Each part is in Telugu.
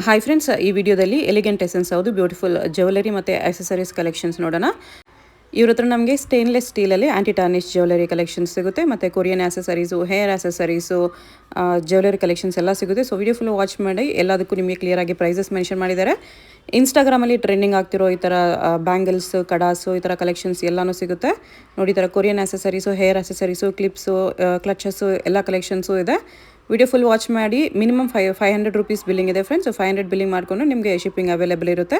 ಹಾಯ್ ಫ್ರೆಂಡ್ಸ್, ಈ ವಿಡಿಯೋದಲ್ಲಿ ಎಲಿಗೆಂಟ್ ಎಸೆನ್ಸ್ ಹೌದು ಬ್ಯೂಟಿಫುಲ್ ಜ್ಯುವೆಲರಿ ಮತ್ತು ಆಕ್ಸೆಸರೀಸ್ ಕಲೆಕ್ಷನ್ಸ್ ನೋಡೋಣ. ಇವ್ರ ಹತ್ರ ನಮಗೆ ಸ್ಟೇನ್ಲೆಸ್ ಸ್ಟೀಲಲ್ಲಿ ಆ್ಯಂಟಿ ಟಾರ್ನಿಶ್ ಜ್ಯುವೆಲರಿ ಕಲೆಕ್ಷನ್ಸ್ ಸಿಗುತ್ತೆ, ಮತ್ತು Korean accessories, hair accessories, jewellery collections ಎಲ್ಲ ಸಿಗುತ್ತೆ. ಸೊ ವಿಡಿಯೋ ಫುಲ್ ವಾಚ್ ಮಾಡಿ, ಎಲ್ಲದಕ್ಕೂ ನಿಮಗೆ ಕ್ಲಿಯರಾಗಿ ಪ್ರೈಸಸ್ ಮೆನ್ಷನ್ ಮಾಡಿದ್ದಾರೆ. ಇನ್ಸ್ಟಾಗ್ರಾಮಲ್ಲಿ ಟ್ರೆಂಡಿಂಗ್ ಆಗ್ತಿರೋ ಈ ಥರ ಬ್ಯಾಂಗಲ್ಸ್, ಕಡಾಸು, ಈ ಥರ ಕಲೆಕ್ಷನ್ಸ್ ಎಲ್ಲನೂ ಸಿಗುತ್ತೆ ನೋಡಿ. ಈ ಥರ Korean accessories, hair accessories, clips, clutches ಎಲ್ಲ ಕಲೆಕ್ಷನ್ಸು ಇದೆ. ವಿಡಿಯೋ ಫುಲ್ ವಾಚ್ ಮಾಡಿ. ಮಿನಿಮಮ್ 500 ರುಪೀಸ್ ಬಿಲ್ಲಿಂಗ್ ಇದೆ ಫ್ರೆಂಡ್ಸ್. 500 ಬಿಲ್ಲಿಂಗ್ ಮಾಡಿಕೊಂಡು ನಿಮಗೆ ಶಿಪ್ಪಿಂಗ್ ಅವೈಲೇಬಲ್ ಇರುತ್ತೆ.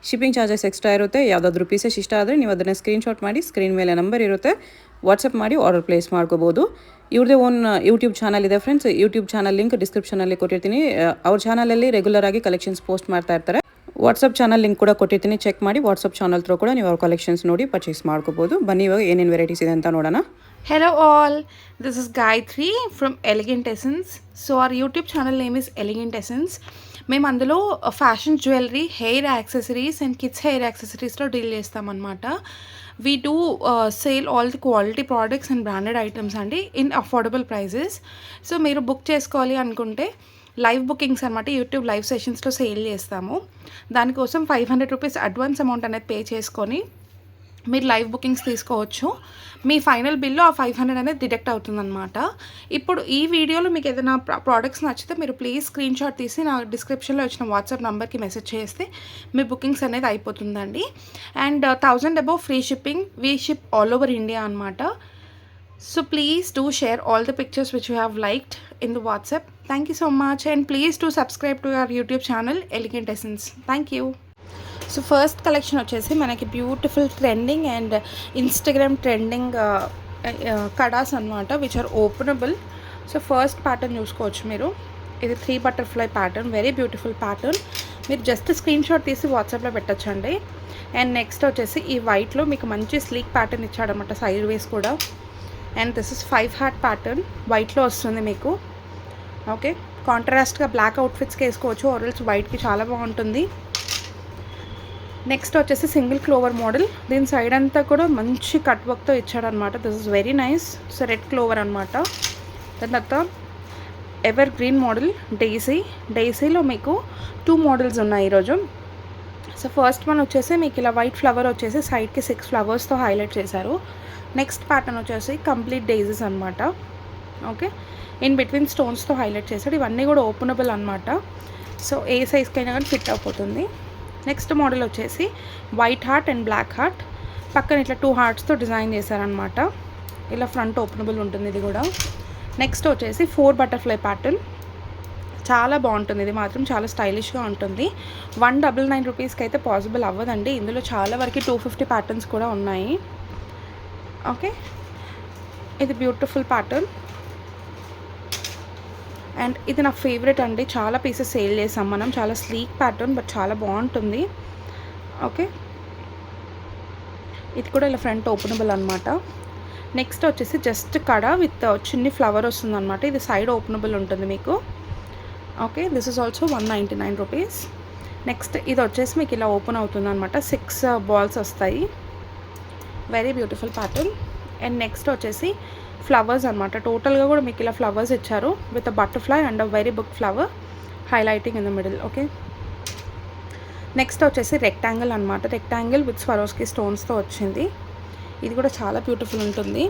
ಶಿಪ್ಪಿಂಗ್ ಚಾರ್ಜಸ್ ಎಕ್ಸ್ಟ್ರಾ ಇರುತ್ತೆ. ಯಾವುದಾದ್ರೂ ಪೀಸಸ್ ಇಷ್ಟ ಆದರೆ ನೀವು ಅದನ್ನು ಸ್ಕ್ರೀನ್ಶಾಟ್ ಮಾಡಿ, ಸ್ಕ್ರೀನ್ ಮೇಲೆ ನಂಬರ್ ಇರುತ್ತೆ, ವಾಟ್ಸಪ್ ಮಾಡಿ ಆರ್ಡರ್ ಪ್ಲೇಸ್ ಮಾಡ್ಕೋಬೋದು. ಇವ್ರದೇ ಓನ್ ಯೂಟ್ಯೂಬ್ ಚಾನಲ್ ಇದೆ ಫ್ರೆಂಡ್ಸ್. ಯೂಟ್ಯೂಬ್ ಚಾನಲ್ ಲಿಂಕ್ ಡಿಸ್ಕ್ರಿಪ್ಷನಲ್ಲಿ ಕೊಟ್ಟಿರ್ತೀನಿ. ಅವ್ರ ಚಾನಲಲ್ಲಿ ರೆಗ್ಯುಲರ್ ಆಗಿ ಕಲೆಕ್ಷನ್ಸ್ ಪೋಸ್ಟ್ ಮಾಡ್ತಾ ಇರ್ತಾರೆ. ವಾಟ್ಸಪ್ ಚಾನಲ್ ಲಿಂಕ್ ಕೂಡ ಕೊಟ್ಟಿರ್ತೀನಿ, ಚೆಕ್ ಮಾಡಿ. ವಾಟ್ಸಪ್ ಚಾನಲ್ ಥ್ರೂ ಕೂಡ ನೀವು ಅವ್ರ ಕಲೆಕ್ಷನ್ಸ್ ನೋಡಿ ಪರ್ಚೇಸ್ ಮಾಡ್ಕೋಬೋದು. ಬನ್ನಿ ಇವಾಗ ಏನೇನು ವೆರೈಟೀಸ್ ಇದೆ ಅಂತ ನೋಡೋಣ. Hello all, this is Gayatri from Elegant Essence. So our YouTube channel name is Elegant Essence. మేము అందులో fashion jewellery, hair accessories and kids hair యాక్సెసరీస్లో డీల్ చేస్తామన్నమాట. We do sale all the quality products and branded items అండి ఇన్ అఫోర్డబుల్ ప్రైజెస్. సో మీరు బుక్ చేసుకోవాలి అనుకుంటే లైవ్ బుకింగ్స్ అనమాట, యూట్యూబ్ లైవ్ సెషన్స్లో సేల్ చేస్తాము. దానికోసం 500 రూపీస్ అడ్వాన్స్ అమౌంట్ అనేది పే చేసుకొని మీరు లైవ్ బుకింగ్స్ తీసుకోవచ్చు. మీ ఫైనల్ బిల్లో ఆ 500 అనేది డిడక్ట్ అవుతుందన్నమాట. ఇప్పుడు ఈ వీడియోలో మీకు ఏదైనా ప్రోడక్ట్స్ నచ్చితే మీరు ప్లీజ్ స్క్రీన్ షాట్ తీసి నా డిస్క్రిప్షన్లో వచ్చిన వాట్సాప్ నెంబర్కి మెసేజ్ చేస్తే మీ బుకింగ్స్ అనేది అయిపోతుందండి. And 1000 above free shipping, we ship all over India అనమాట. So please do share all the pictures which you have liked in the WhatsApp. Thank you so much and please do subscribe to our YouTube channel Elegant Essence. Thank you. So first collection వచ్చేసి మనకి beautiful trending and Instagram trending kadas అనమాట, which are openable. So first pattern చూసుకోవచ్చు మీరు. ఇది 3 butterfly pattern, very beautiful pattern. మీరు జస్ట్ స్క్రీన్ షాట్ తీసి వాట్సాప్లో పెట్టచ్చండి. అండ్ నెక్స్ట్ వచ్చేసి ఈ వైట్లో మీకు మంచి స్లీక్ ప్యాటర్న్ ఇచ్చాడనమాట, సైడ్ వేస్ కూడా. And this is 5 heart pattern, వైట్లో వస్తుంది మీకు. ఓకే, కాంట్రాస్ట్గా బ్లాక్ అవుట్ఫిట్స్కి వేసుకోవచ్చు, ఆర్ఎల్స్ వైట్కి చాలా బాగుంటుంది. నెక్స్ట్ వచ్చేసి సింగిల్ క్లోవర్ మోడల్, దీని సైడ్ అంతా కూడా మంచి కట్ వర్క్తో ఇచ్చాడనమాట. This is very nice. So red clover అనమాట. దాని తర్వాత ఎవర్ గ్రీన్ మోడల్ డైసీలో మీకు 2 మోడల్స్ ఉన్నాయి ఈరోజు. సో ఫస్ట్ వన్ వచ్చేసి మీకు ఇలా వైట్ ఫ్లవర్ వచ్చేసి సైడ్కి 6 ఫ్లవర్స్తో హైలైట్ చేశారు. నెక్స్ట్ ప్యాటర్న్ వచ్చేసి కంప్లీట్ డైజీస్ అనమాట. ఓకే, ఇన్ బిట్వీన్ స్టోన్స్తో హైలైట్ చేశాడు. ఇవన్నీ కూడా ఓపెనబుల్ అనమాట. సో ఏ సైజ్కైనా కానీ ఫిట్ అయిపోతుంది. నెక్స్ట్ మోడల్ వచ్చేసి white heart and black heart, పక్కన ఇట్లా 2 హార్ట్స్తో డిజైన్ చేశారనమాట. ఇలా ఫ్రంట్ ఓపెనబుల్ ఉంటుంది ఇది కూడా. నెక్స్ట్ వచ్చేసి 4 బటర్ఫ్లై ప్యాటర్న్, చాలా బాగుంటుంది. ఇది మాత్రం చాలా స్టైలిష్గా ఉంటుంది. 199 రూపీస్కి అయితే పాసిబుల్ అవ్వదండి. ఇందులో చాలా వరకు 250 ప్యాటర్న్స్ కూడా ఉన్నాయి. ఓకే, ఇది బ్యూటిఫుల్ ప్యాటర్న్ అండ్ ఇది నా ఫేవరెట్ అండి. చాలా పీసెస్ సేల్ చేసాం మనం. చాలా స్లీక్ ప్యాటర్న్ బట్ చాలా బాగుంటుంది. ఓకే, ఇది కూడా ఇలా ఫ్రంట్ ఓపెనబుల్ అనమాట. నెక్స్ట్ వచ్చేసి జస్ట్ కడ విత్ చిన్ని ఫ్లవర్ వస్తుంది అనమాట. ఇది సైడ్ ఓపెనబుల్ ఉంటుంది మీకు. Okay, this is also 199 rupees. Next ఇది వచ్చేసి మీకు ఇలా ఓపెన్ అవుతుంది అనమాట. 6 బాల్స్ వస్తాయి. Very beautiful pattern. And next వచ్చేసి ఫ్లవర్స్ అనమాట. టోటల్గా కూడా మీకు ఇలా ఫ్లవర్స్ ఇచ్చారు with a butterfly and a very big flower highlighting in the middle. Okay, next వచ్చేసి రెక్టాంగిల్ అనమాట. రెక్టాంగిల్ విత్ స్వరోస్కి స్టోన్స్తో వచ్చింది. ఇది కూడా చాలా బ్యూటిఫుల్ ఉంటుంది.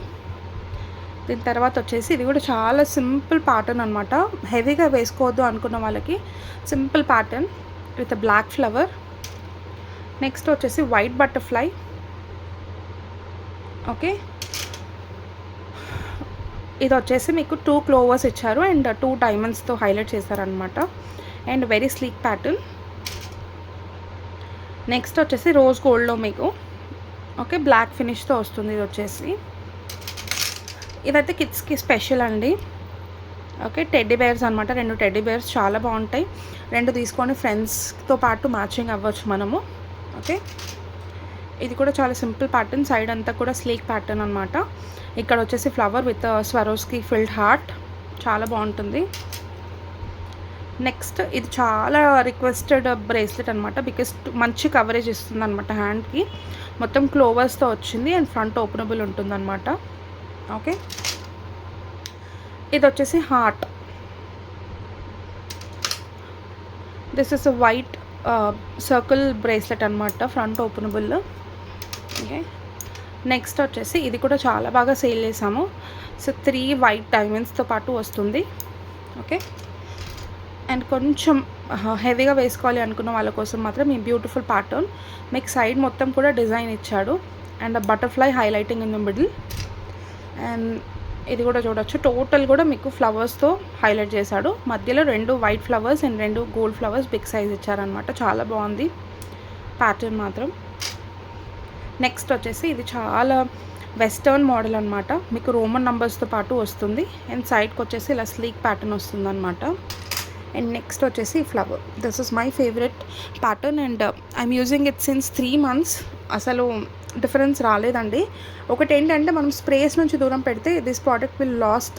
దీని తర్వాత వచ్చేసి ఇది కూడా చాలా సింపుల్ ప్యాటర్న్ అనమాట. హెవీగా వేసుకోవద్దు అనుకున్న వాళ్ళకి simple pattern with a black flower. Next వచ్చేసి వైట్ బటర్ఫ్లై. ఓకే, ఇది వచ్చేసి మీకు 2 క్లోవర్స్ ఇచ్చారు అండ్ 2 డైమండ్స్తో హైలైట్ చేశారనమాట. And very sleek pattern. Next వచ్చేసి రోజ్ గోల్డ్లో మీకు ఓకే బ్లాక్ ఫినిష్తో వస్తుంది. ఇది వచ్చేసి ఇదైతే కిడ్స్కి స్పెషల్ అండి. ఓకే, టెడ్డీ బేర్స్ అనమాట. 2 టెడ్డీ బేర్స్ చాలా బాగుంటాయి. 2 తీసుకొని ఫ్రెండ్స్తో పాటు మ్యాచింగ్ అవ్వచ్చు మనము. ఓకే, ఇది కూడా చాలా సింపుల్ ప్యాటర్న్, సైడ్ అంతా కూడా స్లీక్ ప్యాటర్న్ అనమాట. ఇక్కడ వచ్చేసి flower with Swarovski filled heart, చాలా బాగుంటుంది. నెక్స్ట్ ఇది చాలా రిక్వెస్టెడ్ బ్రేస్లెట్ అనమాట, బికాస్ మంచి కవరేజ్ ఇస్తుంది అనమాట హ్యాండ్కి. మొత్తం క్లోవర్స్తో వచ్చింది అండ్ ఫ్రంట్ ఓపెనబుల్ ఉంటుంది అనమాట. ఓకే, ఇది వచ్చేసి heart. This is a white circle bracelet అనమాట, ఫ్రంట్ ఓపెనబుల్. ఓకే, నెక్స్ట్ వచ్చేసి ఇది కూడా చాలా బాగా సేల్ చేసాము. సో 3 వైట్ డైమండ్స్తో పాటు వస్తుంది. ఓకే, అండ్ కొంచెం హెవీగా వేసుకోవాలి అనుకున్న వాళ్ళ కోసం మాత్రం ఈ బ్యూటిఫుల్ ప్యాటర్న్. మీకు సైడ్ మొత్తం కూడా డిజైన్ ఇచ్చాడు and butterfly highlighting in the middle. And ఇది కూడా చూడొచ్చు, టోటల్ కూడా మీకు ఫ్లవర్స్తో హైలైట్ చేశాడు. మధ్యలో 2 white flowers and 2 gold flowers big size ఇచ్చారనమాట. చాలా బాగుంది ప్యాటర్న్ మాత్రం. నెక్స్ట్ వచ్చేసి ఇది చాలా వెస్టర్న్ మోడల్ అనమాట. మీకు రోమన్ నంబర్స్తో పాటు వస్తుంది అండ్ సైడ్కి వచ్చేసి ఇలా స్లీక్ ప్యాటర్న్ వస్తుంది అనమాట. అండ్ నెక్స్ట్ వచ్చేసి flower. This is my favourite pattern and I'm using it since 3 months. అసలు డిఫరెన్స్ రాలేదండి. ఒకటి ఏంటంటే మనం స్ప్రేస్ నుంచి దూరం పెడితే this product will last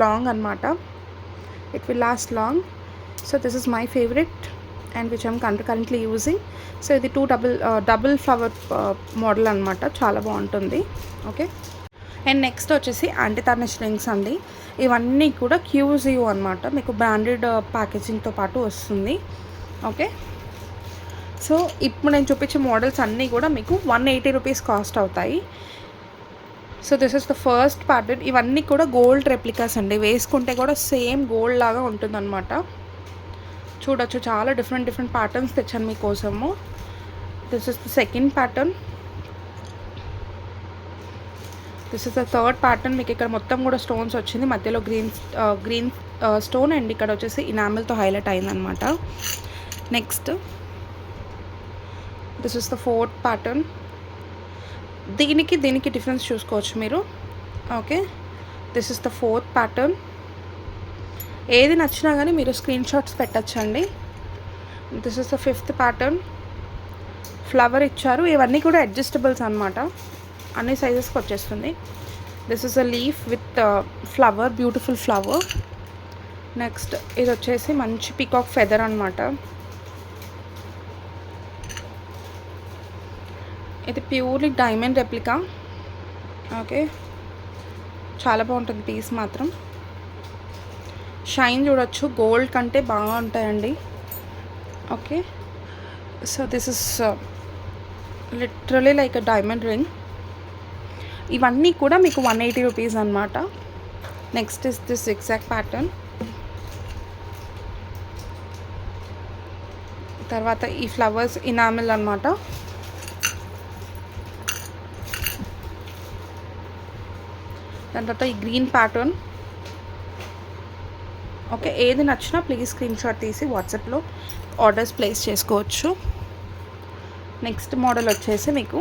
long అనమాట. It will last long. So this is my favourite and which I'm currently using. So ఇది 2 డబుల్ ఫ్లవర్ మోడల్ అనమాట, చాలా బాగుంటుంది. ఓకే, అండ్ నెక్స్ట్ వచ్చేసి యాంటీ టార్నిష్ రింగ్స్ అండి. ఇవన్నీ కూడా QZO అనమాట, మీకు బ్రాండెడ్ ప్యాకేజింగ్తో పాటు వస్తుంది. ఓకే, సో ఇప్పుడు నేను చూపించే మోడల్స్ అన్నీ కూడా మీకు 180 రూపీస్ కాస్ట్ అవుతాయి. So this is the first pattern. ఇవన్నీ కూడా గోల్డ్ రెప్లికాస్ అండి, వేసుకుంటే కూడా సేమ్ గోల్డ్ లాగా ఉంటుందన్నమాట. చూడొచ్చు, చాలా డిఫరెంట్ ప్యాటర్న్స్ తెచ్చాను మీకోసము. This is the second pattern. This is the third pattern. మీకు ఇక్కడ మొత్తం కూడా స్టోన్స్ వచ్చింది, మధ్యలో గ్రీన్ స్టోన్ అండ్ ఇక్కడ వచ్చేసి ఇనామిల్తో హైలైట్ అయిందనమాట. Next this is the fourth pattern. దీనికి డిఫరెన్స్ చూసుకోవచ్చు మీరు. Okay, this is the fourth pattern. ఏది నచ్చినా కానీ మీరు స్క్రీన్ షాట్స్ పెట్టచ్చండి. This is the fifth pattern. Flower ఇచ్చారు, ఇవన్నీ కూడా అడ్జస్టబుల్స్ అనమాట, అన్ని సైజెస్కి వచ్చేస్తుంది. This is a leaf with flower, beautiful flower. Next ఇది వచ్చేసి మంచి పీకాక్ ఫెదర్ అనమాట. ఇది ప్యూర్లీ డైమండ్ రెప్లికా. ఓకే, చాలా బాగుంటుంది పీస్ మాత్రం. షైన్ చూడొచ్చు, గోల్డ్ కంటే బాగా ఉంటాయండి. Okay, so this is literally like a diamond ring. ఇవన్నీ కూడా మీకు 180 రూపీస్ అనమాట. Next is this exact pattern. తర్వాత ఈ ఫ్లవర్స్ ఇనామిల్ అనమాట. దాని తర్వాత ఈ గ్రీన్ ప్యాటర్న్. ఓకే, ఏది నచ్చినా ప్లీజ్ స్క్రీన్ షాట్ తీసి వాట్సాప్లో ఆర్డర్స్ ప్లేస్ చేసుకోవచ్చు. నెక్స్ట్ మోడల్ వచ్చేసి మీకు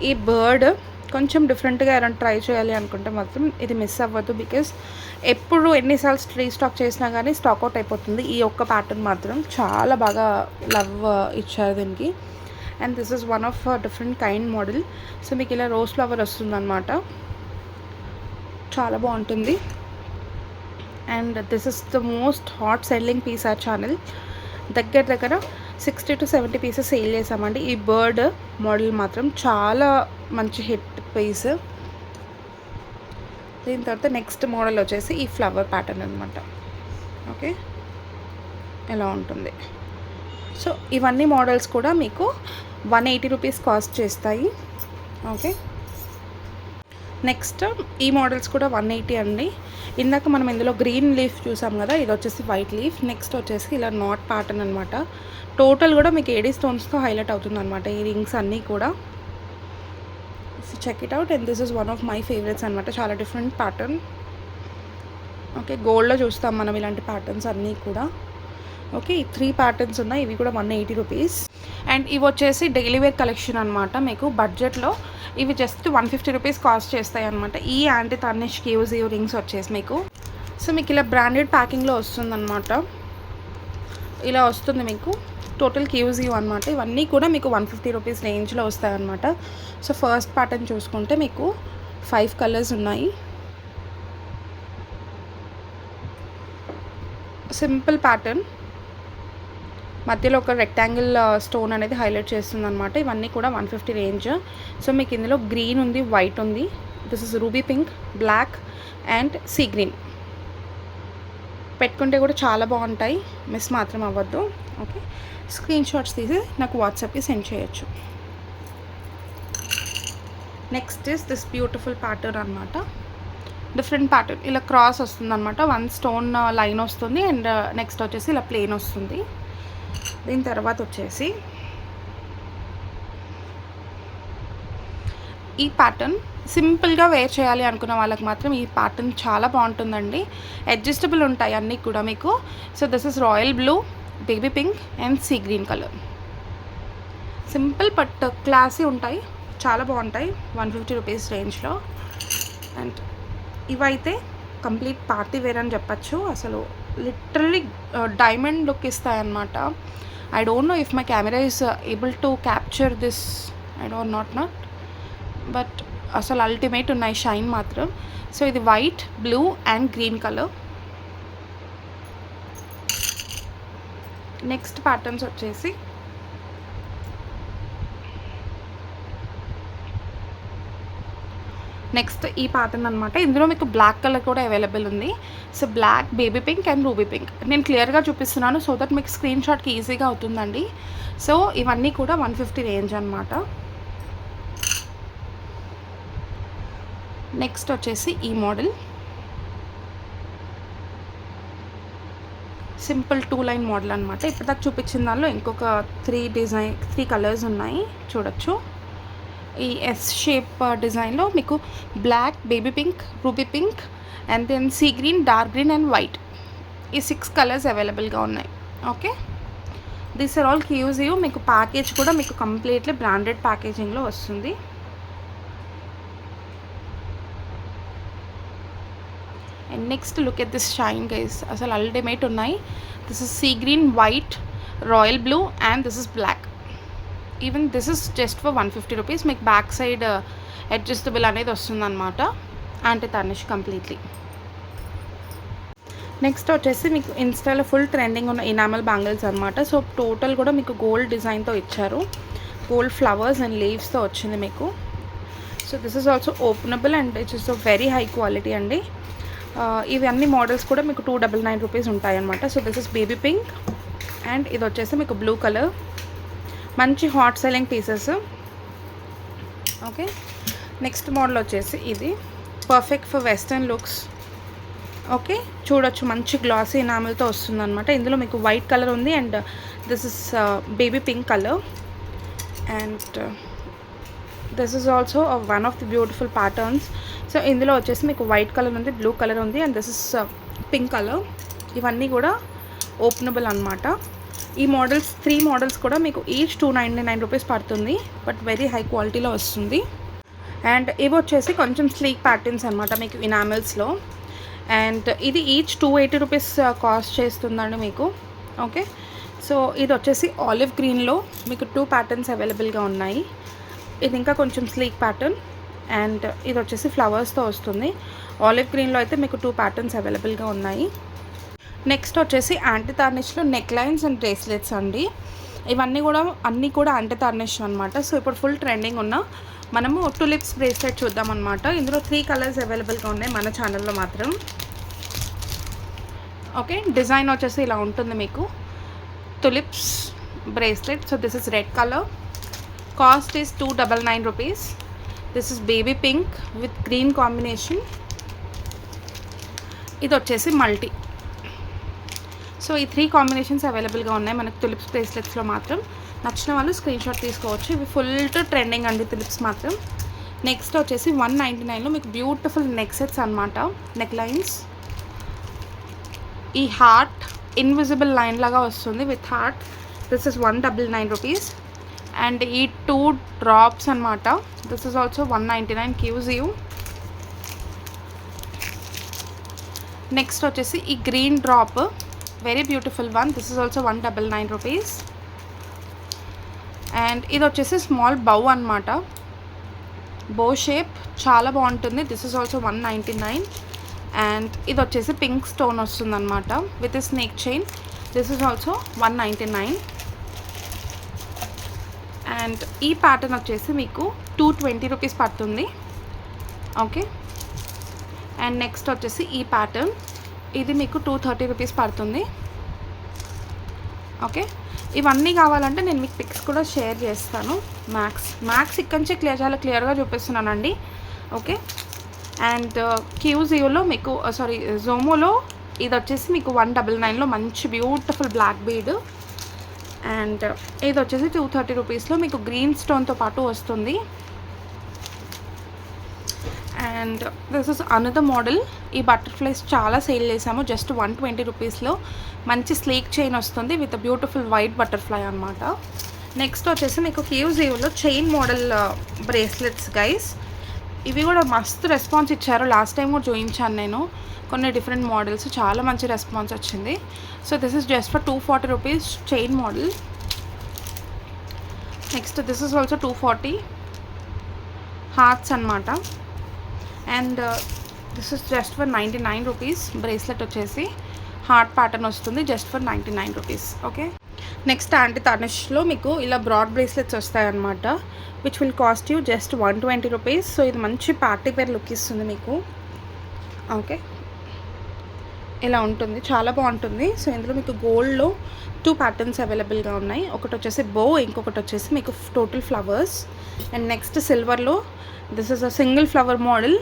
ఈ బర్డ్ కొంచెం డిఫరెంట్గా ఎవరైనా ట్రై చేయాలి అనుకుంటే మాత్రం ఇది మిస్ అవ్వద్దు. బికాస్ ఎప్పుడు ఎన్నిసార్లు రీస్టాక్ చేసినా కానీ స్టాక్ అవుట్ అయిపోతుంది. ఈ ఒక్క ప్యాటర్న్ మాత్రం చాలా బాగా లవ్ ఇచ్చారు దీనికి. And this is one of different kind model. So మీకు ఇలా రోజ్ ఫ్లవర్ వస్తుంది అనమాట, చాలా బాగుంటుంది. And this is the most hot selling piece our channel. దగ్గర 60 to 70 పీసెస్ సేల్ చేసామండి. ఈ బర్డ్ మోడల్ మాత్రం చాలా మంచి హిట్ పీస్. దీని తర్వాత నెక్స్ట్ మోడల్ వచ్చేసి ఈ ఫ్లవర్ ప్యాటర్న్ అనమాట. ఓకే, ఎలా ఉంటుంది. సో ఇవన్నీ మోడల్స్ కూడా మీకు 180 రూపీస్ కాస్ట్ చేస్తాయి. ఓకే, నెక్స్ట్ ఈ మోడల్స్ కూడా 180 అండి. ఇందాక మనం ఇందులో గ్రీన్ లీఫ్ చూసాం కదా, ఇది వచ్చేసి వైట్ లీఫ్. నెక్స్ట్ వచ్చేసి ఇలా నాట్ ప్యాటర్న్ అనమాట. టోటల్ కూడా మీకు ఏడీ స్టోన్స్తో హైలైట్ అవుతుంది అనమాట ఈ రింగ్స్ అన్నీ కూడా. Check it out. And this is one of my favourites అనమాట, చాలా డిఫరెంట్ ప్యాటర్న్. ఓకే, గోల్డ్లో చూస్తాం మనం ఇలాంటి ప్యాటర్న్స్ అన్నీ కూడా. ఓకే, ఈ 3 ప్యాటర్న్స్ ఉన్నాయి, ఇవి కూడా 180 రూపీస్. అండ్ ఇవి వచ్చేసి డైలీ వేర్ కలెక్షన్ అనమాట. మీకు బడ్జెట్లో ఇవి జస్ట్ 150 రూపీస్ కాస్ట్ చేస్తాయి అనమాట. ఈ యాంటీ టార్నిష్ QZO రింగ్స్ వచ్చేసి మీకు. సో మీకు ఇలా బ్రాండెడ్ ప్యాకింగ్లో వస్తుందన్నమాట, ఇలా వస్తుంది మీకు. టోటల్ QZO అనమాట. ఇవన్నీ కూడా మీకు 150 రూపీస్ రేంజ్లో వస్తాయి అనమాట. సో ఫస్ట్ ప్యాటర్న్ చూసుకుంటే మీకు 5 కలర్స్ ఉన్నాయి. సింపుల్ ప్యాటర్న్, మధ్యలో ఒక రెక్టాంగిల్ స్టోన్ అనేది హైలైట్ చేస్తుంది అనమాట. ఇవన్నీ కూడా 150 రేంజ్. సో మీకు ఇందులో గ్రీన్ ఉంది, వైట్ ఉంది. This is ruby pink, black and sea green. పెట్టుకుంటే కూడా చాలా బాగుంటాయి, మిస్ మాత్రం అవ్వద్దు. ఓకే, స్క్రీన్ షాట్స్ తీసి నాకు వాట్సాప్కి సెండ్ చేయొచ్చు. Next is this beautiful pattern అనమాట. డిఫరెంట్ ప్యాటర్న్, ఇలా క్రాస్ వస్తుంది అనమాట, 1 స్టోన్ లైన్ వస్తుంది అండ్ నెక్స్ట్ వచ్చేసి ఇలా ప్లెయిన్ వస్తుంది. దీని తర్వాత వచ్చేసి ఈ ప్యాటర్న్ సింపుల్గా వేర్ చేయాలి అనుకున్న వాళ్ళకి మాత్రం ఈ ప్యాటర్న్ చాలా బాగుంటుందండి. అడ్జస్టబుల్ ఉంటాయి అన్నీ కూడా మీకు. So this is royal blue, baby pink and sea green colour. Simple but classy ఉంటాయి, చాలా బాగుంటాయి 150 రూపీస్ రేంజ్లో. అండ్ ఇవైతే కంప్లీట్ పార్టీ వేర్ అని చెప్పచ్చు. అసలు లిటరల్లీ డైమండ్ లుక్ ఇస్తాయన్నమాట. I don't know if my camera is able to capture this, I don't not but అసలు అల్టిమేట్ ఉన్నాయి షైన్ మాత్రం. సో ఇది white, blue and green colour. Next patterns వచ్చేసి నెక్స్ట్ ఈ ప్యాటర్న్ అనమాట. ఇందులో మీకు బ్లాక్ కలర్ కూడా అవైలబుల్ ఉంది. So black, baby pink and ruby pink నేను క్లియర్గా చూపిస్తున్నాను సో దట్ మీకు స్క్రీన్ షాట్కి ఈజీగా అవుతుందండి. సో ఇవన్నీ కూడా 150 రేంజ్ అనమాట. నెక్స్ట్ వచ్చేసి ఈ మోడల్ సింపుల్ 2 లైన్ మోడల్ అనమాట. ఇప్పటిదాకా చూపించిన దానిలో ఇంకొక 3 కలర్స్ ఉన్నాయి చూడొచ్చు. ఈ ఎస్ షేప్ డిజైన్లో మీకు black, baby pink, ruby pink and then sea green, dark green and white, ఈ 6 కలర్స్ అవైలబుల్గా ఉన్నాయి. ఓకే, దీస్ ఆర్ ఆల్ క్యూజివ్. మీకు ప్యాకేజ్ కూడా మీకు కంప్లీట్లీ బ్రాండెడ్ ప్యాకేజింగ్లో వస్తుంది. And next look at this shine guys, అసలు అల్టిమేట్ ఉన్నాయి. This is sea green, white, royal blue and this is black. Even this is just for 150 rupees. మీకు బ్యాక్ సైడ్ అడ్జస్టబుల్ అనేది వస్తుందన్నమాట, యాంటీ టార్నిష్ కంప్లీట్లీ. నెక్స్ట్ వచ్చేసి మీకు ఇన్స్టాలో ఫుల్ ట్రెండింగ్ ఉన్న ఇనామల్ బ్యాంగిల్స్ అనమాట. సో టోటల్ కూడా మీకు గోల్డ్ డిజైన్తో ఇచ్చారు, గోల్డ్ ఫ్లవర్స్ అండ్ లీవ్స్తో వచ్చింది మీకు. So this is also openable and it's is very high quality అండి. ఇవి అన్ని మోడల్స్ కూడా మీకు 299 రూపీస్ ఉంటాయన్నమాట. So this is baby pink and ఇది వచ్చేసి మీకు బ్లూ కలర్. మంచి hot selling pieces. Okay, next model వచ్చేసి ఇది perfect for western looks. Okay, చూడొచ్చు మంచి గ్లాసీ ఎనామెల్తో వస్తుందన్నమాట. ఇందులో మీకు వైట్ కలర్ ఉంది and this is baby pink colour and this is also one of the beautiful patterns. So ఇందులో వచ్చేసి మీకు వైట్ కలర్ ఉంది, బ్లూ కలర్ ఉంది and this is pink colour. ఇవన్నీ కూడా ఓపెనబుల్ అనమాట. ఈ మోడల్స్ 3 మోడల్స్ కూడా మీకు ఈచ్ 299 రూపీస్ పడుతుంది, బట్ వెరీ హై క్వాలిటీలో వస్తుంది. అండ్ ఇవి వచ్చేసి కొంచెం స్లీక్ ప్యాటర్న్స్ అనమాట మీకు ఇనామెల్స్లో. అండ్ ఇది ఈచ్ 280 రూపీస్ కాస్ట్ చేస్తుందండి మీకు. ఓకే, సో ఇది వచ్చేసి ఆలివ్ గ్రీన్లో మీకు 2 ప్యాటర్న్స్ అవైలబుల్గా ఉన్నాయి. ఇది ఇంకా కొంచెం స్లీక్ ప్యాటర్న్ అండ్ ఇది వచ్చేసి ఫ్లవర్స్తో వస్తుంది. ఆలివ్ గ్రీన్లో అయితే మీకు 2 ప్యాటర్న్స్ అవైలబుల్గా ఉన్నాయి. నెక్స్ట్ వచ్చేసి యాంటీ టార్నిష్లో నెక్ లైన్స్ అండ్ బ్రేస్లెట్స్ అండి. ఇవన్నీ కూడా అన్నీ కూడా యాంటీ టార్నిష్ అనమాట. సో ఇప్పుడు ఫుల్ ట్రెండింగ్ ఉన్న మనము టులిప్స్ బ్రేస్లెట్ చూద్దాం అనమాట. ఇందులో 3 కలర్స్ అవైలబుల్గా ఉన్నాయి మన ఛానల్లో మాత్రం. ఓకే, డిజైన్ వచ్చేసి ఇలా ఉంటుంది మీకు tulips bracelet. So this is red colour, cost is 299 rupees. This is baby pink with green combination. ఇది వచ్చేసి మల్టీ. సో ఈ 3 కాంబినేషన్స్ అవైలబుల్గా ఉన్నాయి మనకు టులిప్స్ బ్రేస్లెట్స్లో మాత్రం. నచ్చిన వాళ్ళు స్క్రీన్ షాట్ తీసుకోవచ్చు. ఇవి ఫుల్ ట్రెండింగ్ అండి టులిప్స్ మాత్రం. నెక్స్ట్ వచ్చేసి 199లో మీకు బ్యూటిఫుల్ నెక్ సెట్స్ అనమాట, నెక్ లైన్స్. ఈ హార్ట్ ఇన్విజిబుల్ లైన్ లాగా వస్తుంది with heart. This is 199 rupees. And ఈ 2 డ్రాప్స్ అనమాట. This is also 199 క్యూజివ్. నెక్స్ట్ వచ్చేసి ఈ green drop, very beautiful one. This is also 199 rupees. And ఇది వచ్చేసి స్మాల్ బౌ అనమాట, బో షేప్, చాలా బాగుంటుంది. This is also 199. అండ్ ఇది వచ్చేసి పింక్ స్టోన్ వస్తుంది అనమాట with snake chain. This is also 199. And ఈ ప్యాటర్న్ వచ్చేసి మీకు 220 రూపీస్ పడుతుంది. ఓకే, అండ్ నెక్స్ట్ వచ్చేసి ఈ ప్యాటర్న్ ఇది మీకు 230 రూపీస్ పడుతుంది. ఓకే, ఇవన్నీ కావాలంటే నేను మీకు పిక్స్ కూడా షేర్ చేస్తాను. మ్యాక్స్ ఇక్కడ నుంచి చాలా క్లియర్గా చూపిస్తున్నానండి. ఓకే, అండ్ క్యూజియోలో మీకు జోమోలో ఇది వచ్చేసి మీకు 199లో మంచి బ్యూటిఫుల్ బ్లాక్ బీడ్. అండ్ ఇది వచ్చేసి 230 రూపీస్లో మీకు గ్రీన్ స్టోన్తో పాటు వస్తుంది. And this is another model. ఈ బటర్ఫ్లైస్ చాలా సేల్ చేసాము, జస్ట్ 120 రూపీస్లో మంచి స్లీక్ చైన్ వస్తుంది విత్ బ్యూటిఫుల్ వైట్ బటర్ఫ్లై అనమాట. నెక్స్ట్ వచ్చేసి మీకు క్యూజియోలో చైన్ మోడల్ బ్రేస్లెట్స్ గైస్. ఇవి కూడా మస్తు రెస్పాన్స్ ఇచ్చారు. లాస్ట్ టైం కూడా చూపించాను నేను కొన్ని డిఫరెంట్ మోడల్స్, చాలా మంచి రెస్పాన్స్ వచ్చింది. So this is just for 240 rupees chain model. Next this is also 240 hearts అనమాట. And this is just for 99 rupees. Bracelet వచ్చేసి హార్ట్ ప్యాటర్న్ వస్తుంది, just for 99 rupees. Okay, next anti తార్నిష్లో మీకు ఇలా బ్రాడ్ బ్రేస్లెట్స్ వస్తాయన్నమాట, which will cost you just 120 rupees. So ఇది మంచి పార్టీ వేర్ లుక్ ఇస్తుంది మీకు. ఓకే, ఇలా ఉంటుంది, చాలా బాగుంటుంది. సో ఇందులో మీకు గోల్డ్లో 2 ప్యాటర్న్స్ అవైలబుల్గా ఉన్నాయి. ఒకటి వచ్చేసి బో, ఇంకొకటి వచ్చేసి మీకు టోటల్ ఫ్లవర్స్. అండ్ నెక్స్ట్ సిల్వర్లో this is a single flower model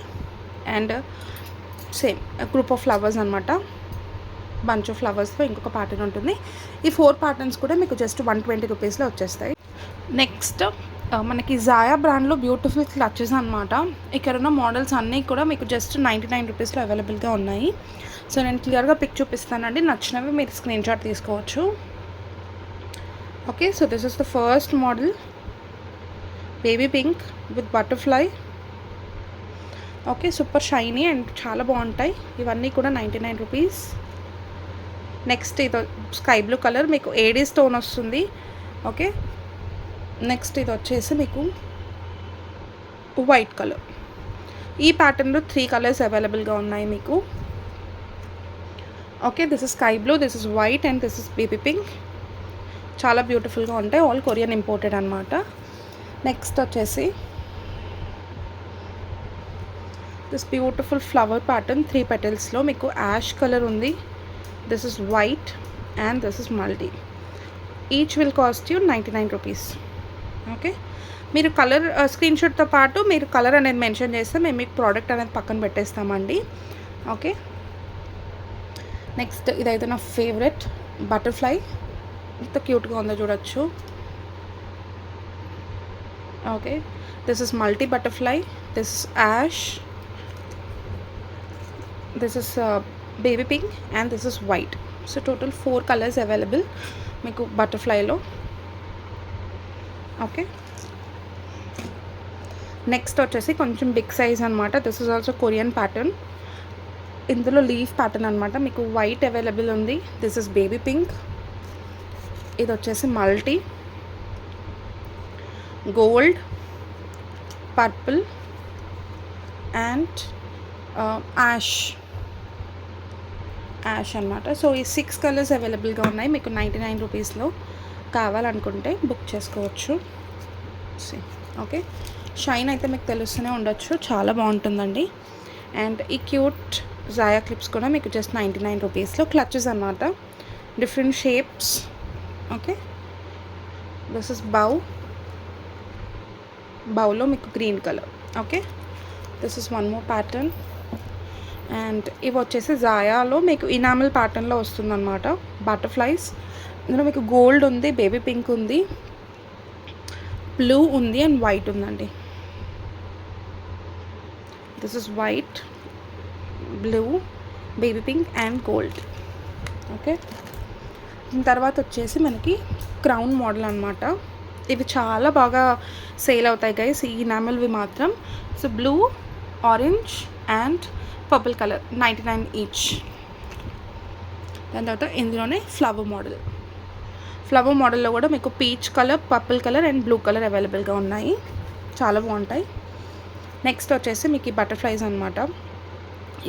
and same group of flowers అనమాట. బంచ్ ఆఫ్ ఫ్లవర్స్తో ఇంకొక ప్యాటర్న్ ఉంటుంది. ఈ 4 ప్యాటర్న్స్ కూడా మీకు జస్ట్ 120 రూపీస్లో వచ్చేస్తాయి. నెక్స్ట్ మనకి జాయా బ్రాండ్లో బ్యూటిఫుల్ క్లచెస్ అనమాట. ఇక్కడ ఉన్న మోడల్స్ అన్నీ కూడా మీకు జస్ట్ 99 రూపీస్లో అవైలబుల్గా ఉన్నాయి. సో నేను క్లియర్గా పిక్ చూపిస్తానండి, నచ్చినవి మీరు స్క్రీన్ షాట్ తీసుకోవచ్చు. Okay, so this is the first model, baby pink with butterfly. Okay, super shiny and చాలా బాగుంటాయి. ఇవన్నీ కూడా 99 రూపీస్. నెక్స్ట్ ఇది స్కై బ్లూ కలర్, మీకు ఏడీ స్టోన్ వస్తుంది. ఓకే, నెక్స్ట్ ఇది వచ్చేసి మీకు వైట్ కలర్. ఈ ప్యాటర్న్లో 3 కలర్స్ అవైలబుల్గా ఉన్నాయి మీకు. Okay, this is sky blue, this is white and this is baby pink. చాలా బ్యూటిఫుల్గా ఉంటాయి, ఆల్ కొరియన్ ఇంపోర్టెడ్ అనమాట. నెక్స్ట్ వచ్చేసి దిస్ బ్యూటిఫుల్ ఫ్లవర్ ప్యాటర్న్ 3 పెటల్స్లో మీకు యాష్ కలర్ ఉంది. This is white and this is multi. Each will cost you 99 rupees. Okay, మీరు కలర్ స్క్రీన్ షాట్తో పాటు మీరు కలర్ అనేది మెన్షన్ చేస్తే మేము మీకు ప్రోడక్ట్ అనేది పక్కన పెట్టేస్తామండి. ఓకే, నెక్స్ట్ ఇదైతే నా ఫేవరెట్ బటర్ఫ్లై, ఎంత క్యూట్గా ఉందో చూడొచ్చు. Okay, this is multi butterfly, this is ash, this is baby pink and this is white. So total 4 colours available మీకు బటర్ఫ్లైలో. ఓకే, నెక్స్ట్ వచ్చేసి కొంచెం బిగ్ సైజ్ అనమాట. This is also Korean pattern. ఇందులో లీఫ్ ప్యాటర్న్ అనమాట, మీకు వైట్ అవైలబుల్ ఉంది. దిస్ ఇస్ బేబీ పింక్, ఇది వచ్చేసి multi, gold, purple and ash అనమాట. సో ఈ 6 కలర్స్ అవైలబుల్గా ఉన్నాయి మీకు 99 రూపీస్లో. కావాలనుకుంటే బుక్ చేసుకోవచ్చు. ఓకే, షైన్ అయితే మీకు తెలుస్తూనే ఉండొచ్చు, చాలా బాగుంటుందండి. అండ్ ఈ క్యూట్ జాయా క్లిప్స్ కూడా మీకు జస్ట్ 99 రూపీస్లో. క్లచెస్ అన్నమాట, different shapes. Okay, this is బౌలో మీకు green colour. Okay, this is one more pattern. And ఇవి వచ్చేసి జాయాలో మీకు ఇనామిల్ ప్యాటర్న్లో వస్తుందన్నమాట బటర్ఫ్లైస్. ఇందులో మీకు గోల్డ్ ఉంది, బేబీ పింక్ ఉంది, బ్లూ ఉంది అండ్ వైట్ ఉందండి. This is white, blue, baby pink and gold. Okay, దీని తర్వాత వచ్చేసి మనకి క్రౌన్ మోడల్ అనమాట. ఇవి చాలా బాగా సేల్ అవుతాయి గైస్, ఈ ఇనామిల్వి మాత్రం. So blue, orange and purple colour 99 each. దాని తర్వాత ఇందులోనే ఫ్లవర్ మోడల్లో కూడా మీకు peach colour, purple colour and blue colour అవైలబుల్గా ఉన్నాయి, చాలా బాగుంటాయి. నెక్స్ట్ వచ్చేసి మీకు ఈ బటర్ఫ్లైస్ అనమాట.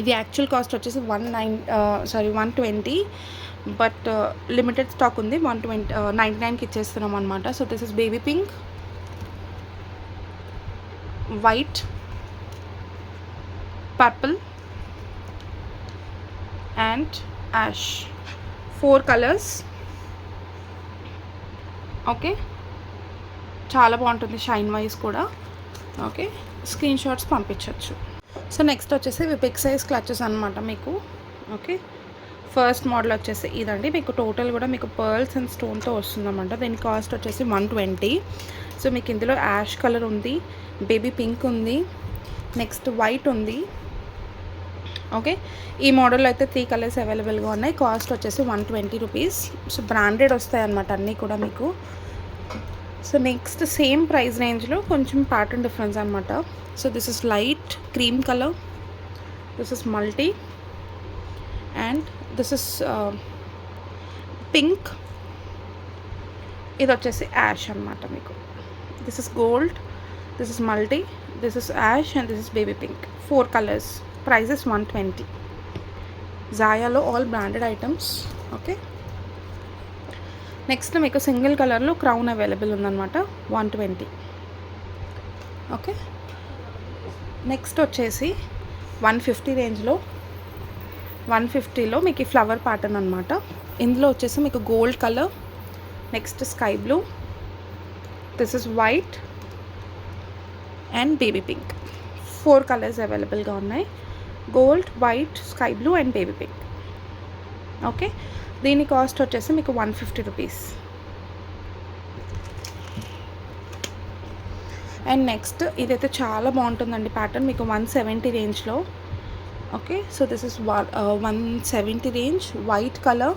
ఇది యాక్చువల్ కాస్ట్ వచ్చేసి 120, బట్ లిమిటెడ్ స్టాక్ ఉంది, 99కి ఇచ్చేస్తున్నాం అనమాట. So this is baby pink, white, purple and ash, 4 colours. Okay, చాలా బాగుంటుంది షైన్ వైజ్ కూడా. ఓకే, స్క్రీన్ షాట్స్ పంపించవచ్చు. సో నెక్స్ట్ వచ్చేసి ఇవి బిగ్ సైజ్ క్లచెస్ అనమాట మీకు. ఓకే, ఫస్ట్ మోడల్ వచ్చేసి ఇదండి. మీకు టోటల్ కూడా మీకు పర్ల్స్ అండ్ స్టోన్తో వస్తుందన్నమాట. దీని కాస్ట్ వచ్చేసి 120. సో మీకు ఇందులో యాష్ కలర్ ఉంది, బేబీ పింక్ ఉంది, నెక్స్ట్ వైట్ ఉంది. ఓకే, ఈ మోడల్లో అయితే 3 కలర్స్ అవైలబుల్గా ఉన్నాయి. కాస్ట్ వచ్చేసి 120 రూపీస్. సో బ్రాండెడ్ వస్తాయి అన్నమాట అన్నీ కూడా మీకు. సో నెక్స్ట్ సేమ్ ప్రైస్ రేంజ్లో కొంచెం ప్యాటర్న్ డిఫరెన్స్ అనమాట. So this is light cream colour, this is multi, and this is pink. ఇది వచ్చేసి యాష్ అనమాట మీకు. This is gold, this is multi, this is ash and this is baby pink. 4 colours. Prices 120. జాయాలో all branded items. Okay, next మీకు సింగిల్ కలర్లో క్రౌన్ అవైలబుల్ ఉందన్నమాట, 120. ఓకే, నెక్స్ట్ వచ్చేసి 150 రేంజ్లో, 150లో మీకు ఈ ఫ్లవర్ ప్యాటర్న్ అనమాట. ఇందులో వచ్చేసి మీకు gold colour, next sky blue, this is white and baby pink. 4 colours అవైలబుల్గా ఉన్నాయి, gold, white, sky blue and baby pink. Okay, దీని కాస్ట్ వచ్చేసి మీకు 150 రూపీస్. అండ్ నెక్స్ట్ ఇదైతే చాలా బాగుంటుందండి ప్యాటర్న్, మీకు 170 రేంజ్లో. Okay, so this is 170 range. White colour,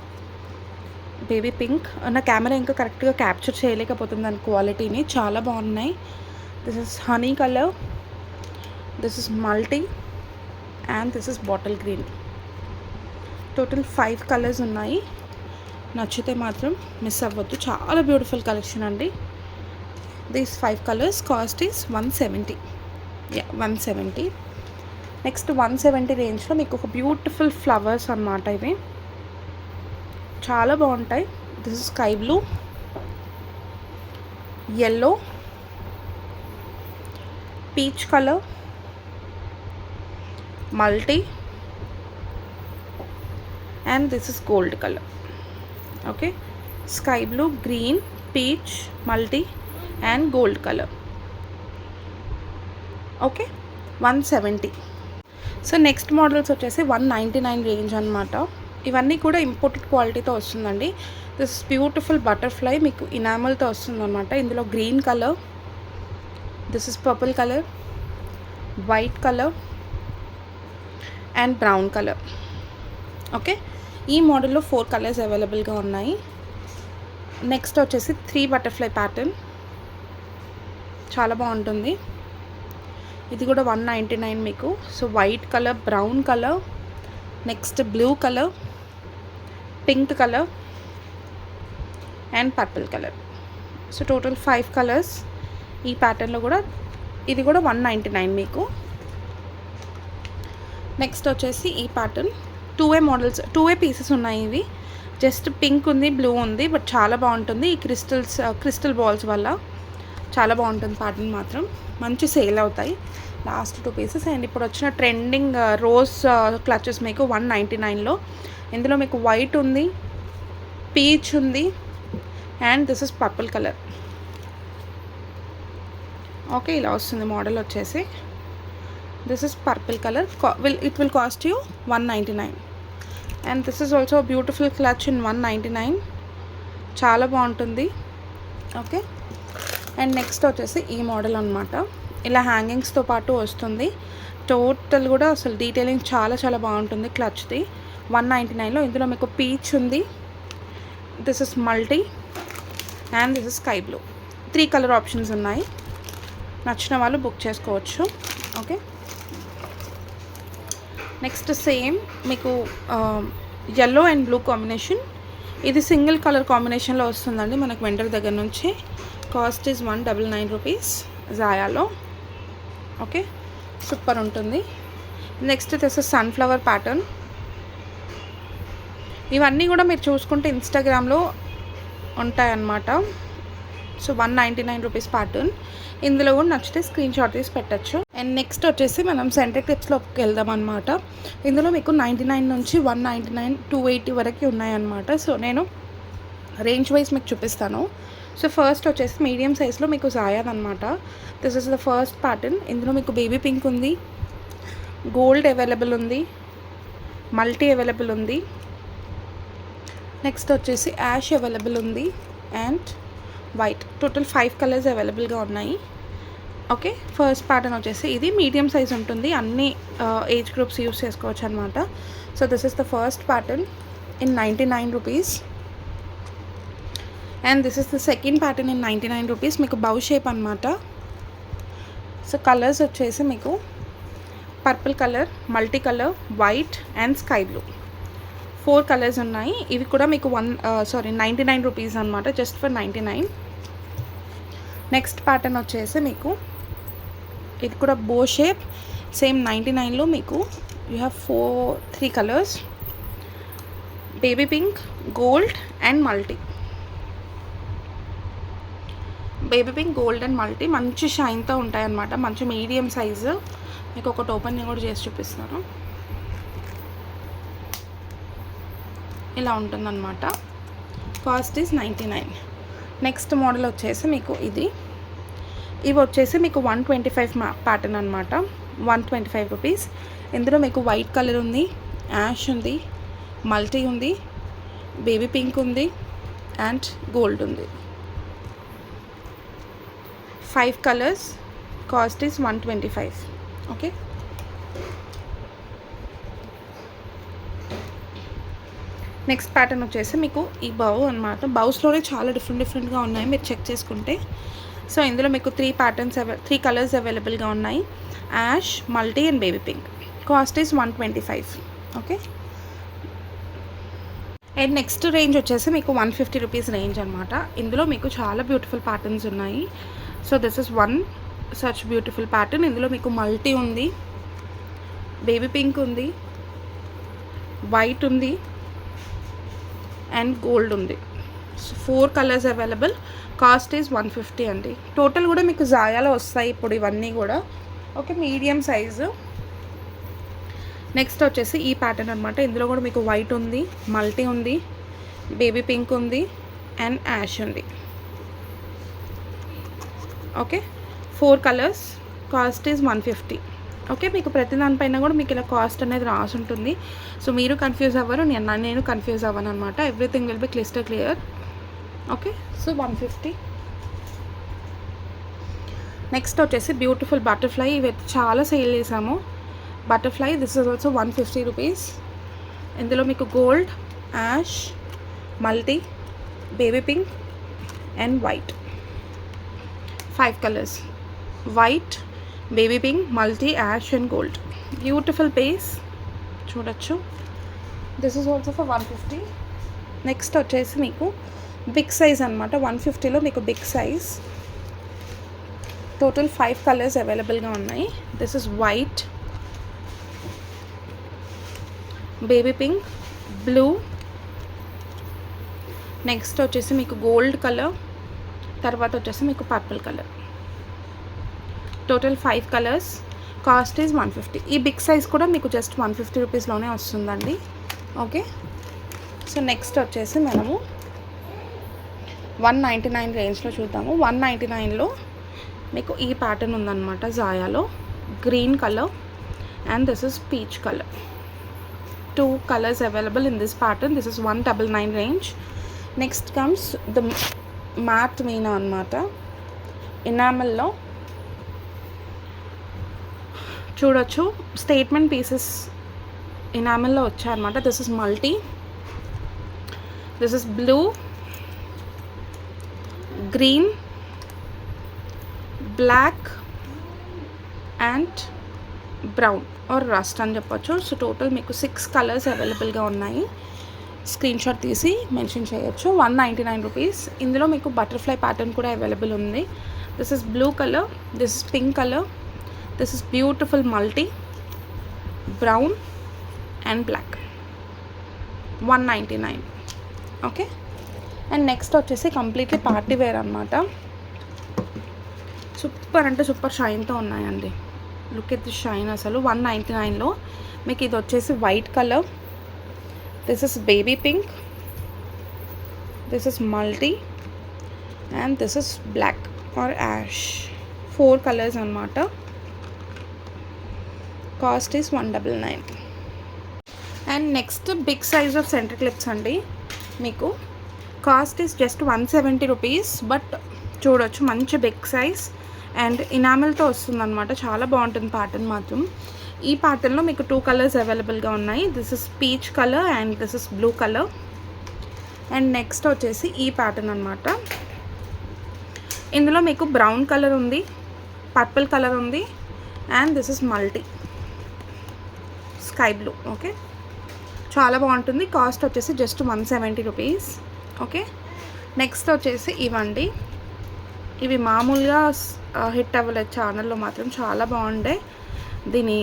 baby pink. నా కెమెరా ఇంకా కరెక్ట్గా క్యాప్చర్ చేయలేకపోతుంది దాని క్వాలిటీని, చాలా బాగున్నాయి. This is honey colour, this is multi and this is bottle green. Total 5 colours ఉన్నాయి. నచ్చితే మాత్రం మిస్ అవ్వద్దు, చాలా బ్యూటిఫుల్ కలెక్షన్ అండి. These 5 colours cost is 170. 170. Next 170 రేంజ్లో మీకు ఒక బ్యూటిఫుల్ ఫ్లవర్స్ అన్నమాట. ఇవి చాలా బాగుంటాయి. This is sky blue, yellow, peach color, multi, and this is gold color. Okay, sky blue, green, peach, multi and gold color. Okay, 170. So next models వచ్చేసి 199 రేంజ్ అనమాట. ఇవన్నీ కూడా ఇంపోర్టెడ్ క్వాలిటీతో వస్తుందండి. దిస్ ఇస్ బ్యూటిఫుల్ బటర్ఫ్లై, మీకు ఇనామల్తో వస్తుందన్నమాట. ఇందులో green colour, this is purple colour, white colour and brown colour. Okay, ఈ మోడల్లో 4 కలర్స్ అవైలబుల్గా ఉన్నాయి. నెక్స్ట్ వచ్చేసి 3 బటర్ఫ్లై ప్యాటర్న్, చాలా బాగుంటుంది. ఇది కూడా 199 మీకు. So white colour, brown colour, next blue colour, pink colour and purple colour. So total 5 colours ఈ ప్యాటర్న్లో కూడా. ఇది కూడా 199 మీకు. నెక్స్ట్ వచ్చేసి ఈ pattern 2A models, 2A pieces ఉన్నాయి. ఇవి జస్ట్ పింక్ ఉంది, బ్లూ ఉంది, బట్ చాలా బాగుంటుంది. ఈ క్రిస్టల్ బాల్స్ వల్ల చాలా బాగుంటుంది ప్యాటర్న్ మాత్రం. మంచి సేల్ అవుతాయి లాస్ట్ 2 పీసెస్. అండ్ ఇప్పుడు వచ్చిన ట్రెండింగ్ రోజ్ క్లచెస్ మీకు 199లో. ఇందులో మీకు వైట్ ఉంది, పీచ్ ఉంది and this is purple colour. Okay, ఇలా వస్తుంది మోడల్ వచ్చేసి. This is purple colour. It will cost you 199. And this is also beautiful clutch in 199, చాలా బాగుంటుంది. ఓకే, అండ్ నెక్స్ట్ వచ్చేసి ఈ మోడల్ అనమాట. ఇలా హ్యాంగింగ్స్తో పాటు వస్తుంది. టోటల్ కూడా అసలు డీటెయిలింగ్ చాలా చాలా బాగుంటుంది క్లచ్ది. 199లో. ఇందులో మీకు పీచ్ ఉంది, this is multi and this is sky blue. 3 colour options ఉన్నాయి. నచ్చిన వాళ్ళు బుక్ చేసుకోవచ్చు. ఓకే, నెక్స్ట్ సేమ్ మీకు yellow అండ్ బ్లూ కాంబినేషన్. ఇది సింగిల్ కలర్ కాంబినేషన్లో వస్తుందండి మనకు వెండర్ దగ్గర నుంచి. కాస్ట్ ఈజ్ 199 రూపీస్ జాయాలో. ఓకే, సూపర్ ఉంటుంది. Next this is sunflower pattern. ఇవన్నీ కూడా మీరు చూసుకుంటే ఇన్స్టాగ్రామ్లో ఉంటాయన్నమాట. So 199 rupees pattern. ఇందులో కూడా నచ్చితే స్క్రీన్ షాట్ తీసి పెట్టచ్చు. అండ్ నెక్స్ట్ వచ్చేసి మనం సెంటర్ క్లిప్స్లోకి వెళ్దాం అనమాట. ఇందులో మీకు 99 నుంచి 199, 280 వరకు ఉన్నాయన్నమాట. సో నేను రేంజ్ వైజ్ మీకు చూపిస్తాను. సో ఫస్ట్ వచ్చేసి మీడియం సైజ్లో మీకు జాయాద్ అనమాట. This is the first pattern. ఇందులో మీకు బేబీ పింక్ ఉంది, గోల్డ్ అవైలబుల్ ఉంది, మల్టీ అవైలబుల్ ఉంది, నెక్స్ట్ వచ్చేసి యాష్ అవైలబుల్ ఉంది అండ్ వైట్. టోటల్ 5 కలర్స్ అవైలబుల్గా ఉన్నాయి. ఓకే, ఫస్ట్ ప్యాటర్న్ వచ్చేసి ఇది మీడియం సైజ్ ఉంటుంది, అన్ని ఏజ్ గ్రూప్స్ యూస్ చేసుకోవచ్చు అనమాట. So this is the first pattern in 99 rupees. And this is the second pattern in 99 rupees. మీకు బౌ షేప్ అనమాట. సో కలర్స్ వచ్చేసి మీకు purple colour, multi colour, white and sky blue 4 colours ఉన్నాయి. ఇవి కూడా మీకు 99 రూపీస్ అనమాట, జస్ట్ ఫర్ 99. నెక్స్ట్ ప్యాటర్న్ వచ్చేసి మీకు ఇది కూడా బో షేప్, సేమ్ 99లో మీకు you have 3 colours, baby pink, gold and multi. Baby pink, gold and multi మంచి షైన్తో ఉంటాయి అన్నమాట, మంచి మీడియం సైజు. మీకు ఒకటి ఓపెన్ కూడా చేసి చూపిస్తాను. ఇలా ఉంటుందన్నమాట. Cost is 99. నెక్స్ట్ మోడల్ వచ్చేసి మీకు ఇవి వచ్చేసి మీకు 125 ప్యాటర్న్ అనమాట, 125 రూపీస్. ఇందులో మీకు వైట్ కలర్ ఉంది, యాష్ ఉంది, మల్టీ ఉంది, బేబీ పింక్ ఉంది అండ్ గోల్డ్ ఉంది. 5 colours. Cost is 125. Okay, next pattern వచ్చేసి మీకు ఈ బౌ అనమాట. బౌస్లోనే చాలా డిఫరెంట్గా ఉన్నాయి, మీరు చెక్ చేసుకుంటే. సో ఇందులో మీకు 3 కలర్స్ అవైలబుల్గా ఉన్నాయి, ash, multi and baby pink. Cost is 125. Okay, and next range వచ్చేసి మీకు 150 రూపీస్ రేంజ్ అనమాట. ఇందులో మీకు చాలా బ్యూటిఫుల్ ప్యాటర్న్స్ ఉన్నాయి. So this is one such beautiful pattern. ఇందులో మీకు మల్టీ ఉంది, బేబీ పింక్ ఉంది, వైట్ ఉంది అండ్ గోల్డ్ ఉంది. So 4 colours available. Cost is 150 అండి. టోటల్ కూడా మీకు జాయాలో వస్తాయి ఇప్పుడు ఇవన్నీ కూడా. Okay, medium size. నెక్స్ట్ వచ్చేసి ఈ ప్యాటర్న్ అనమాట. ఇందులో కూడా మీకు వైట్ ఉంది, మల్టీ ఉంది, బేబీ పింక్ ఉంది అండ్ యాష్ ఉంది. Okay, 4 colours. Cost is 150. Okay, మీకు ప్రతి దానిపైన కూడా మీకు ఇలా కాస్ట్ అనేది రాసి ఉంటుంది. సో మీరు కన్ఫ్యూజ్ అవ్వరు, నేను కన్ఫ్యూజ్ అవ్వను అనమాట. Everything will be clear. Okay, so 150. Next వచ్చేసి బ్యూటిఫుల్ బటర్ఫ్లై. ఇవి చాలా సేల్ చేసాము. Butterfly, this is also 150 rupees. ఇందులో మీకు gold, ash, multi, baby pink and white. 5 colours, white, baby pink, multi, ash and gold. Beautiful పేస్ చూడొచ్చు. This is also for 150. Next వచ్చేసి మీకు బిగ్ సైజ్ అనమాట. 150లో మీకు బిగ్ సైజ్. టోటల్ 5 కలర్స్ అవైలబుల్గా ఉన్నాయి. This is white, baby pink, blue, next వచ్చేసి మీకు గోల్డ్ కలర్, తర్వాత వచ్చేసి మీకు purple colour. Total 5 colours. Cost is 150. ఈ బిగ్ సైజ్ కూడా మీకు జస్ట్ 150 రూపీస్లోనే వస్తుందండి. ఓకే, సో నెక్స్ట్ వచ్చేసి మనము 199 రేంజ్లో చూద్దాము. 199లో మీకు ఈ ప్యాటర్న్ ఉందన్నమాట జాయాలో. Green colour and this is peach colour. 2 colours available in this pattern. This is 199 range. Next comes the matte meena అనమాట. ఎనామెల్లో చూడొచ్చు, స్టేట్మెంట్ పీసెస్ ఎనామెల్లో వచ్చాయన్నమాట. This is multi, this is blue, green, black and brown or rust అని చెప్పొచ్చు. సో టోటల్ మీకు 6 కలర్స్ అవైలబుల్గా ఉన్నాయి. స్క్రీన్ షాట్ తీసి మెన్షన్ చేయొచ్చు. 199 రూపీస్. ఇందులో మీకు బటర్ఫ్లై ప్యాటర్న్ కూడా అవైలబుల్ ఉంది. This is blue colour, this is pink colour, this is beautiful multi, brown and black. 199. Okay, and next వచ్చేసి కంప్లీట్లీ పార్టీ వేర్ అనమాట. సూపర్ అంటే సూపర్ షైన్తో ఉన్నాయండి. లుక్ ఎట్ ది షైన్ అసలు 199లో మీకు ఇది వచ్చేసి white colour, this is baby pink, this is multi and this is black or ash. 4 colours అనమాట. Cost is 199. And next big size of center clips అండి. మీకు cost is just 170 rupees. But చూడొచ్చు మంచి బిగ్ సైజ్ అండ్ ఇనామిల్తో వస్తుందన్నమాట. చాలా బాగుంటుంది ప్యాటర్న్ మాత్రం. ఈ ప్యాటర్న్లో మీకు 2 కలర్స్ అవైలబుల్గా ఉన్నాయి. This is peach colour and this is blue colour. And next వచ్చేసి ఈ ప్యాటర్న్ అనమాట. ఇందులో మీకు బ్రౌన్ కలర్ ఉంది, పర్పుల్ కలర్ ఉంది and this is multi sky blue. Okay, చాలా బాగుంటుంది. కాస్ట్ వచ్చేసి జస్ట్ 170 రూపీస్. ఓకే, నెక్స్ట్ వచ్చేసి ఇవ్వండి. ఇవి మామూలుగా హిట్ అవ్వలేదు ఛానల్లో, మాత్రం చాలా బాగుండే దీని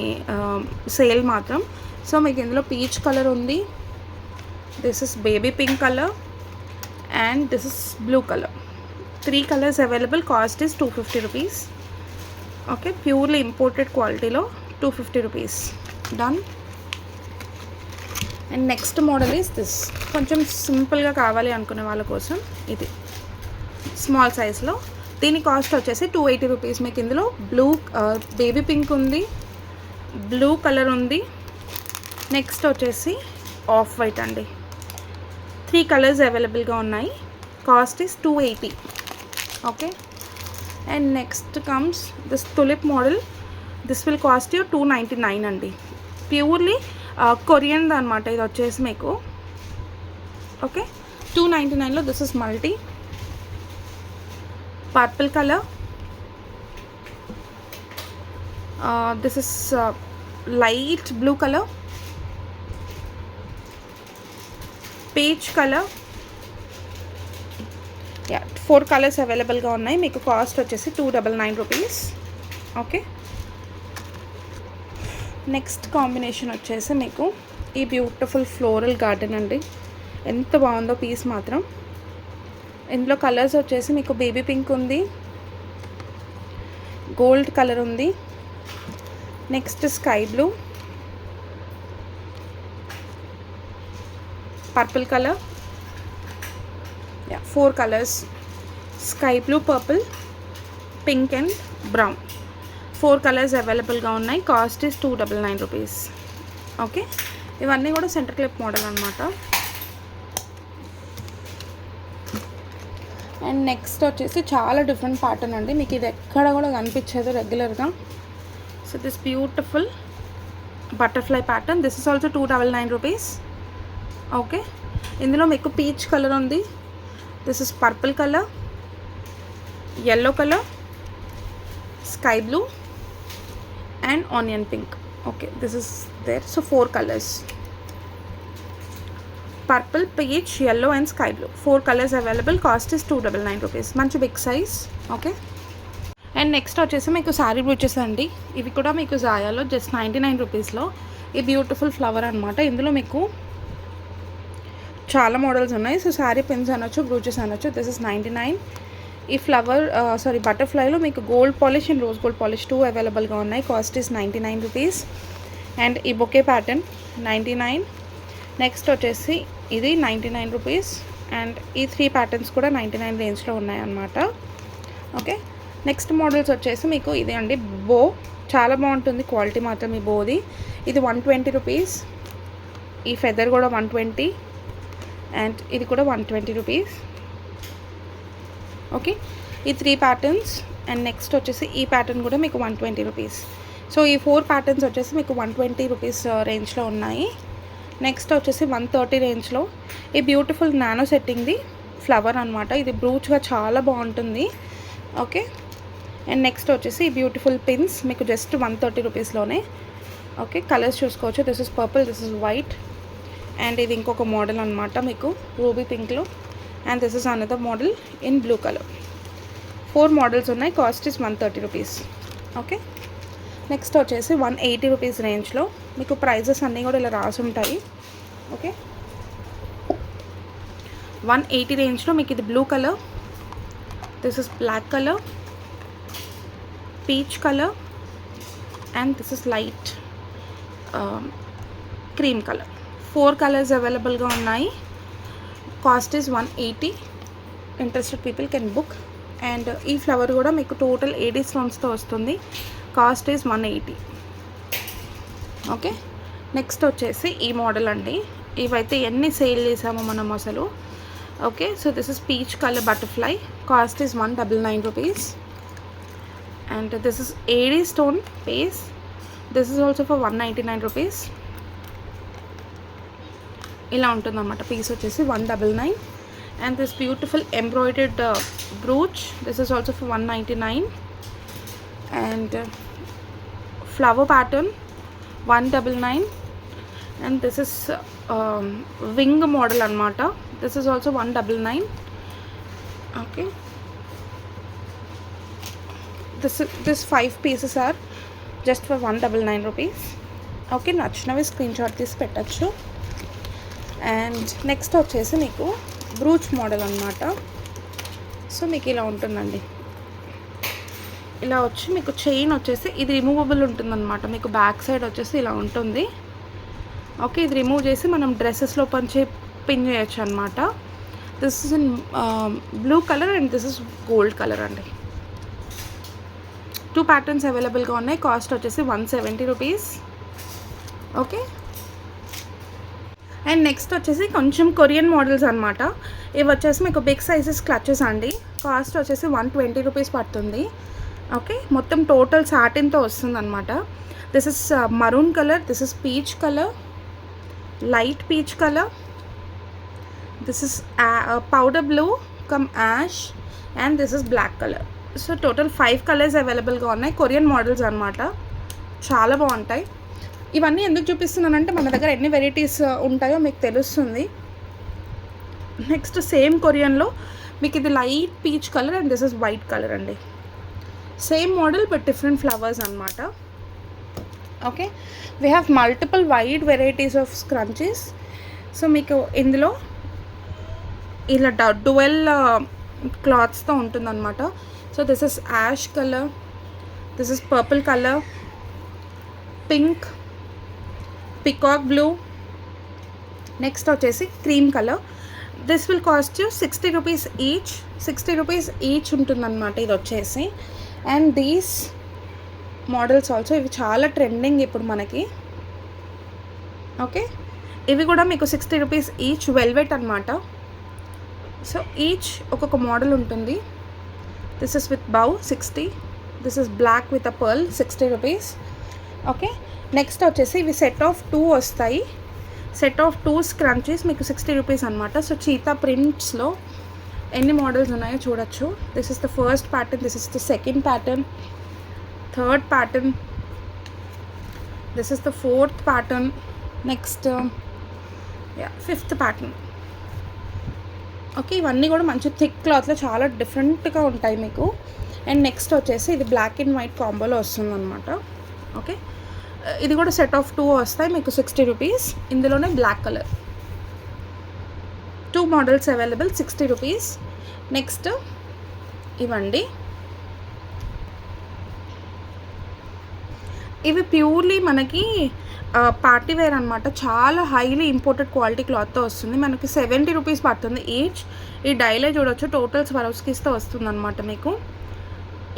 సేల్ మాత్రం. సో మీకు ఇందులో పీచ్ కలర్ ఉంది, this is baby pink colour and this is blue colour. 3 colours available. Cost is 250 rupees. Okay, purely imported క్వాలిటీలో 250 rupees. Done. And next model is this. కొంచెం సింపుల్గా కావాలి అనుకునే వాళ్ళ కోసం ఇది స్మాల్ సైజ్లో. దీని కాస్ట్ వచ్చేసి 280 రూపీస్. మీకు ఇందులో బ్లూ బేబీ పింక్ ఉంది, బ్లూ కలర్ ఉంది, నెక్స్ట్ వచ్చేసి ఆఫ్ వైట్ అండి. 3 కలర్స్ అవైలబుల్గా ఉన్నాయి. Cost is 280. Okay, and next comes this tulip model. This will cost you 299 అండి. ప్యూర్లీ కొరియన్ అనమాట ఇది వచ్చేసి మీకు. ఓకే, 299లో this is multi purple colour, this is light blue colour, peach colour. 4 colours అవైలబుల్గా ఉన్నాయి. మీకు కాస్ట్ వచ్చేసి 299 రూపీస్. ఓకే, నెక్స్ట్ కాంబినేషన్ వచ్చేసి మీకు ఈ బ్యూటిఫుల్ ఫ్లోరల్ గార్డెన్ అండి. ఎంత బాగుందో పీస్ మాత్రం. ఇందులో కలర్స్ వచ్చేసి మీకు బేబీ పింక్ ఉంది, గోల్డ్ కలర్ ఉంది, next sky blue, purple colour. 4 colours, sky blue, purple, pink and brown. 4 colours అవైలబుల్గా ఉన్నాయి. Cost is 299 rupees. ఓకే, ఇవన్నీ కూడా సెంటర్ క్లిప్ మోడల్ అనమాట. అండ్ నెక్స్ట్ వచ్చేసి చాలా డిఫరెంట్ ప్యాటర్న్ అండి. మీకు ఇది ఎక్కడ కూడా కనిపించదు రెగ్యులర్గా. So this beautiful butterfly pattern. This is also 299 rupees. Okay, ఇందులో మీకు పీచ్ కలర్ ఉంది, this is purple colour, yellow color, sky blue and onion pink. Okay, this is there. So 4 colors, purple, peach, yellow and sky blue. 4 colors available. Cost is 299 rupees. మంచి big size. Okay, and next వచ్చేసి మీకు శారీ బ్రూచెస్ అండి. ఇవి కూడా మీకు జాయాలో జస్ట్ 99 రూపీస్లో ఈ బ్యూటిఫుల్ ఫ్లవర్ అనమాట. ఇందులో మీకు చాలా మోడల్స్ ఉన్నాయి. సో శారీ పిన్స్ అనొచ్చు, బ్రూచెస్ అనొచ్చు. This is 99. ఈ ఫ్లవర్ బటర్ఫ్లైలో మీకు gold polish and rose gold polish 2 అవైలబుల్గా ఉన్నాయి. Cost is 99 rupees. అండ్ ఈ బొకే ప్యాటర్న్ 99. నెక్స్ట్ వచ్చేసి ఇది 99 రూపీస్. అండ్ ఈ 3 ప్యాటర్న్స్ కూడా 99 రేంజ్లో ఉన్నాయన్నమాట. ఓకే, నెక్స్ట్ మోడల్స్ వచ్చేసి మీకు ఇది అండి, బో. చాలా బాగుంటుంది క్వాలిటీ మాత్రం ఈ బోది. ఇది 120 రూపీస్. ఈ ఫెదర్ కూడా 120 అండ్ ఇది కూడా 120 రూపీస్. ఓకే, ఈ 3 ప్యాటర్న్స్. అండ్ నెక్స్ట్ వచ్చేసి ఈ ప్యాటర్న్ కూడా మీకు 120 రూపీస్. సో ఈ 4 ప్యాటర్న్స్ వచ్చేసి మీకు 120 రూపీస్ రేంజ్లో ఉన్నాయి. నెక్స్ట్ వచ్చేసి 130 రేంజ్లో ఈ బ్యూటిఫుల్ నానో సెట్టింగ్ది ఫ్లవర్ అనమాట. ఇది బ్రూచ్గా చాలా బాగుంటుంది. ఓకే, అండ్ నెక్స్ట్ వచ్చేసి ఈ బ్యూటిఫుల్ పిన్స్ మీకు జస్ట్ 130 రూపీస్లోనే. ఓకే, కలర్స్ చూసుకోవచ్చు. This is purple, this is white and ఇది ఇంకొక మోడల్ అనమాట మీకు రూబీ పింక్లో. And this is another model in blue colour. 4 models ఉన్నాయి. Cost is 130 rupees. Okay, next వచ్చేసి 180 రూపీస్ రేంజ్లో మీకు ప్రైజెస్ అన్నీ కూడా ఇలా రాసి ఉంటాయి. ఓకే, 180 రేంజ్లో మీకు ఇది blue colour, this is black colour, peach colour, and this is light cream colour. 4 colours అవైలబుల్గా ఉన్నాయి. Cost is 180. Interested people can book. And ఈ ఫ్లవర్ కూడా మీకు టోటల్ 80 స్టోన్స్తో వస్తుంది. Cost is 180. ఓకే, నెక్స్ట్ వచ్చేసి ఈ మోడల్ అండి. ఇవైతే ఎన్ని సేల్ చేసామో మనం అసలు. Okay, so this is peach colour butterfly. Cost is 199 rupees. And this is 80 stone base. This is also for 199 rupees. ఇలా ఉంటుందన్నమాట. పీస్ వచ్చేసి 199. And this beautiful embroidered brooch. This is also for 199. And flower pattern 199. And this is wing model అనమాట. This is also 199. Okay, this 5 pieces are just for 199 rupees. Okay, నచ్చినవి స్క్రీన్ షాట్ తీసి పెట్టచ్చు. అండ్ నెక్స్ట్ వచ్చేసి మీకు బ్రూచ్ మోడల్ అనమాట. సో మీకు ఇలా ఉంటుందండి. ఇలా వచ్చి మీకు చైన్ వచ్చేసి ఇది రిమూవబుల్ ఉంటుందన్నమాట. మీకు బ్యాక్ సైడ్ వచ్చేసి ఇలా ఉంటుంది. ఓకే, ఇది రిమూవ్ చేసి మనం డ్రెస్సెస్లో పిన్ చేయొచ్చు అనమాట. This is in blue colour and this is gold colour అండి. 2 ప్యాటర్న్స్ అవైలబుల్గా ఉన్నాయి. కాస్ట్ వచ్చేసి 170 రూపీస్. ఓకే, అండ్ నెక్స్ట్ వచ్చేసి కొంచెం కొరియన్ మోడల్స్ అనమాట. ఇవి వచ్చేసి మీకు బిగ్ సైజెస్ క్లచెస్ అండి. కాస్ట్ వచ్చేసి 120 రూపీస్ పడుతుంది. ఓకే, మొత్తం టోటల్ సాటిన్తో వస్తుంది అనమాట. This is maroon colour, this is peach colour, light peach colour, this is powder blue cum ash, and this is black colour. So total 5 colours అవైలబుల్గా ఉన్నాయి. కొరియన్ మోడల్స్ అనమాట, చాలా బాగుంటాయి. ఇవన్నీ ఎందుకు చూపిస్తున్నానంటే మన దగ్గర ఎన్ని వెరైటీస్ ఉంటాయో మీకు తెలుస్తుంది. నెక్స్ట్ సేమ్ కొరియన్లో మీకు ఇది light peach colour and this is white colour అండి. Same model but different flowers అనమాట. Okay, we have multiple wide varieties of scrunchies. So మీకు ఇందులో ఇలా డువెల్ క్లాత్స్తో ఉంటుందన్నమాట. So this is ash colour, this is purple colour, pink, peacock blue, next వచ్చేసి cream colour. This will cost you 60 rupees each. 60 rupees each ఉంటుందన్నమాట ఇది వచ్చేసి. అండ్ దీస్ మోడల్స్ ఆల్సో ఇవి చాలా ట్రెండింగ్ ఇప్పుడు మనకి. ఓకే, ఇవి కూడా మీకు 60 రూపీస్ ఈచ్, వెల్వెట్ అనమాట. సో ఈచ్ ఒక్కొక్క మోడల్ ఉంటుంది. This is with bow 60. This is black with a pearl 60 rupees. Okay, next వచ్చేసి ఇవి సెట్ ఆఫ్ 2 వస్తాయి. సెట్ ఆఫ్ 2 స్క్రంచీస్ మీకు 60 రూపీస్ అనమాట. సో చీతా ప్రింట్స్లో ఎన్ని మోడల్స్ ఉన్నాయో చూడొచ్చు. This is the first pattern, this is the second pattern, third pattern, this is the fourth pattern, next fifth pattern. Okay, ఇవన్నీ కూడా మంచి థిక్ క్లాత్లో చాలా డిఫరెంట్గా ఉంటాయి మీకు. అండ్ నెక్స్ట్ వచ్చేసి ఇది బ్లాక్ అండ్ వైట్ కాంబోలో వస్తుంది అనమాట. ఓకే, ఇది కూడా సెట్ ఆఫ్ 2 వస్తాయి మీకు 60 రూపీస్. ఇందులోనే black colour 2 models available 60 rupees. Next ఇవండి, ఇవి ప్యూర్లీ మనకి పార్టీ వేర్ అనమాట. చాలా హైలీ ఇంపోర్టెడ్ క్వాలిటీ క్లాత్తో వస్తుంది. మనకి 70 రూపీస్ పడుతుంది ఈచ్. ఈ డైలే చూడొచ్చు, టోటల్ స్వరోస్కీస్తో వస్తుంది అనమాట మీకు.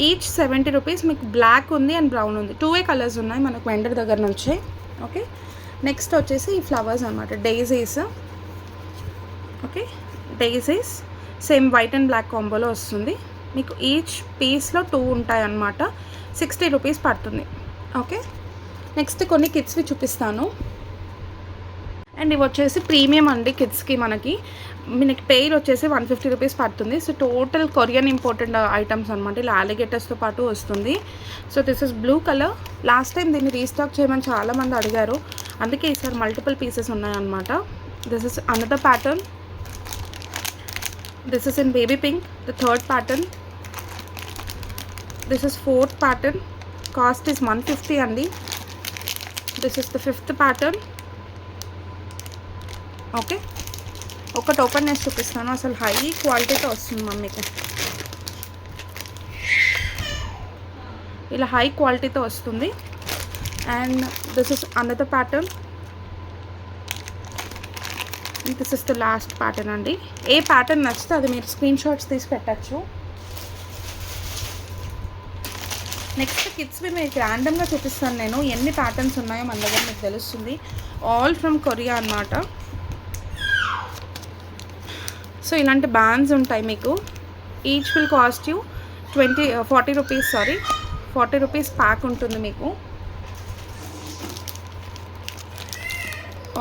Each 70 rupees. మీకు బ్లాక్ ఉంది అండ్ బ్రౌన్ ఉంది, 2 కలర్స్ ఉన్నాయి మనకు వెండర్ దగ్గర నుంచి. ఓకే, నెక్స్ట్ వచ్చేసి ఈ ఫ్లవర్స్ అనమాట, daisies. Okay, daisies same white and black కాంబోలో వస్తుంది మీకు. ఈచ్ పీస్లో 2 ఉంటాయి అన్నమాట. 60 రూపీస్ పడుతుంది. ఓకే, నెక్స్ట్ కొన్ని కిడ్స్వి చూపిస్తాను. అండ్ ఇవి వచ్చేసి ప్రీమియం అండి కిడ్స్కి. మనకి పెయిర్ వచ్చేసి 150 రూపీస్ పడుతుంది. So total Korean imported items అనమాట. ఇలా అలిగేటర్స్తో పాటు వస్తుంది. So this is blue colour. Last time దీన్ని రీస్టాక్ చేయమని చాలామంది అడిగారు, అందుకే ఈసారి మల్టిపుల్ పీసెస్ ఉన్నాయన్నమాట. This is another pattern. This is in baby pink, the third pattern. This is fourth pattern. Cost is 150 అండి. This is the fifth pattern. Okay, ఒకటి ఓపెన్ చేసి చూపిస్తాను. అసలు హై క్వాలిటీతో వస్తుంది మమ్మీకి. ఇలా హై క్వాలిటీతో వస్తుంది. And this is another pattern. This is the last pattern అండి. ఏ ప్యాటర్న్ నచ్చితే అది మీరు స్క్రీన్ షాట్స్ తీసి పెట్టచ్చు. నెక్స్ట్ కిడ్స్వి మీకు ర్యాండమ్గా చూపిస్తాను నేను, ఎన్ని ప్యాటర్న్స్ ఉన్నాయో మన దగ్గర మీకు తెలుస్తుంది. ఆల్ ఫ్రమ్ కొరియా అన్నమాట. సో ఇలాంటి బ్యాండ్స్ ఉంటాయి మీకు. Each will cost you 40 rupees, 40 rupees pack ఉంటుంది మీకు.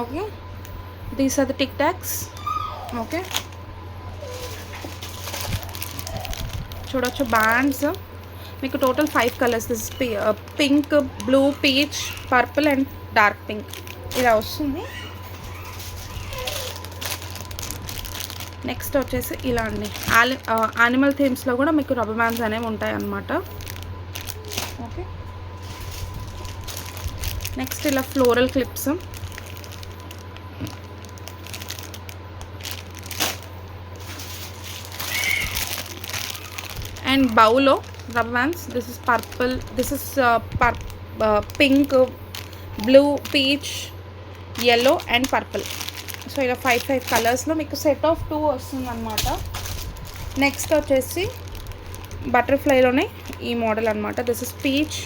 Okay, these are the tic tacs. Okay, చూడొచ్చు బ్యాండ్స్ మీకు total 5 colours. This pink, blue, peach, purple and dark pink ఇలా వస్తుంది. నెక్స్ట్ వచ్చేసి ఇలా అండి, యానిమల్ థీమ్స్లో కూడా మీకు రబ్బర్ బ్యాండ్స్ అనేవి ఉంటాయి అన్నమాట. ఓకే, నెక్స్ట్ ఇలా ఫ్లోరల్ క్లిప్స్ అండ్ బౌలో rubber bands. This is purple, this is pink, blue, peach, yellow and purple. So ఇలా 5 కలర్స్లో మీకు సెట్ ఆఫ్ 2 వస్తుంది అనమాట. నెక్స్ట్ వచ్చేసి బటర్ఫ్లైలోనే ఈ మోడల్ అనమాట. This is peach,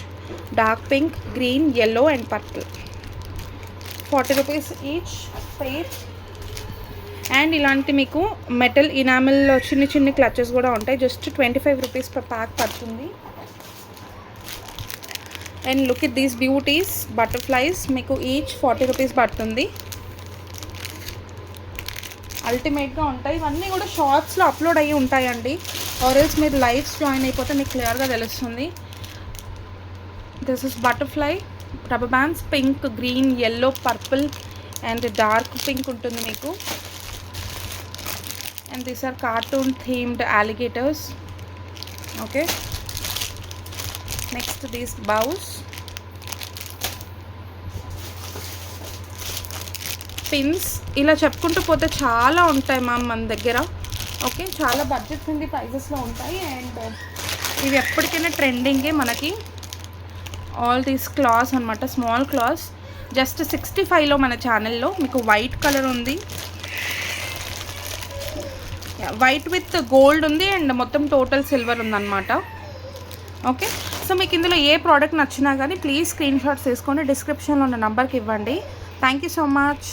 dark pink, green, yellow and purple. 40 rupees each pair. And ఇలాంటి మీకు మెటల్ ఇనామిల్లో చిన్ని క్లచెస్ కూడా ఉంటాయి. జస్ట్ 25 రూపీస్ పర్ ప్యాక్ పడుతుంది. And look it these beauties butterflies, మీకు ఈచ్ 40 రూపీస్ పడుతుంది. అల్టిమేట్గా ఉంటాయి. ఇవన్నీ కూడా షార్ట్స్లో అప్లోడ్ అయ్యి ఉంటాయండి. ఆర్ఎల్స్ మీరు లైవ్స్ జాయిన్ అయిపోతే మీకు క్లియర్గా తెలుస్తుంది. This is butterfly rubber bands, pink, green, yellow, purple and dark pink ఉంటుంది మీకు. And these are cartoon themed alligators. Okay, next these bows, pins. ఇలా చెప్పుకుంటూ పోతే చాలా ఉంటాయి మన దగ్గర. ఓకే, చాలా బడ్జెట్ ఫ్రెండ్లీ ప్రైజెస్లో ఉంటాయి. అండ్ ఇవి ఎప్పటికైనా ట్రెండింగే మనకి. ఆల్ దీస్ క్లాస్ అనమాట, స్మాల్ క్లాస్. జస్ట్ 65లో మన ఛానల్లో మీకు వైట్ కలర్ ఉంది, వైట్ విత్ గోల్డ్ ఉంది అండ్ మొత్తం టోటల్ సిల్వర్ ఉందన్నమాట. ఓకే, సో మీకు ఇందులో ఏ ప్రోడక్ట్ నచ్చినా కానీ ప్లీజ్ స్క్రీన్ షాట్స్ తీసుకొని డిస్క్రిప్షన్లో ఉన్న నెంబర్కి ఇవ్వండి. Thank you so much.